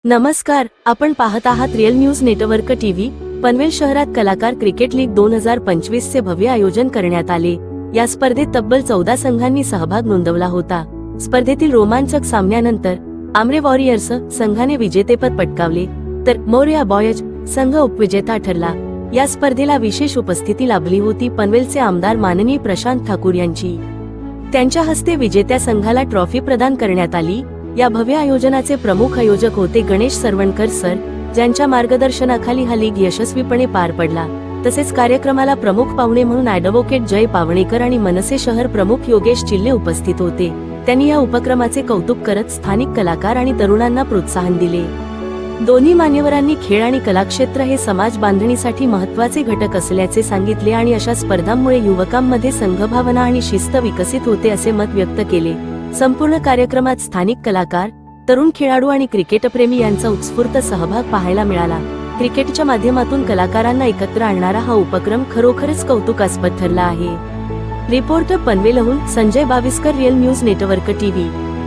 नमस्कार, आपण पाहत आहात real news network TV. Panvel शहरात कलाकार क्रिकेट लीग 2025 चे भव्य आयोजन करण्यात आले। या स्पर्धेत तब्बल 14 संघांनी सहभाग नोंदवला होता। स्पर्धेतील रोमांचक सामन्यानंतर आमरे वॉरियर्स संघाने विजेतेपद पटकावले, तर मोरया बॉयज संघ उपविजेता ठरला। या स्पर्धेला विशेष उपस्थिती लाभली होती पनवेलचे आमदार माननीय प्रशांत ठाकूर यांची। त्यांच्या हस्ते विजेत्या संघाला ट्रॉफी प्रदान करण्यात आली। या भव्य आयोजनाचे प्रमुख आयोजक होते गणेश सरवणकर सर, ज्यांच्या मार्गदर्शनाखाली हा लीग यशस्वीपणे पार पडला। तसेच कार्यक्रमाला प्रमुख पाहुणे म्हणून ॲडव्होकेट जय पावणेकर आणि मनसे शहर प्रमुख योगेश चिल्ले उपस्थित होते। त्यांनी या उपक्रमाचे कौतुक करत स्थानिक कलाकार आणि तरुणांना प्रोत्साहन दिले। दोन्ही मान्यवरांनी खेळ आणि कलाक्षेत्र हे समाज बांधणीसाठी महत्त्वाचे घटक असल्याचे सांगितले आणि अशा स्पर्धांमुळे युवकांमध्ये संघभावना आणि शिस्त विकसित होते असे मत व्यक्त केले। संपूर्ण कार्यक्रमात स्थानिक कलाकार, तरुण खेळाडू आणि क्रिकेटप्रेमी यांचा उत्स्फूर्त सहभाग पाहायला मिळाला। क्रिकेटच्या माध्यमातून कलाकारांना एकत्र आणणारा हा उपक्रम खरोखरच कौतुकास्पद ठरला आहे। रिपोर्टर पनवेलहून Sanjay Baviskar, real news network TV.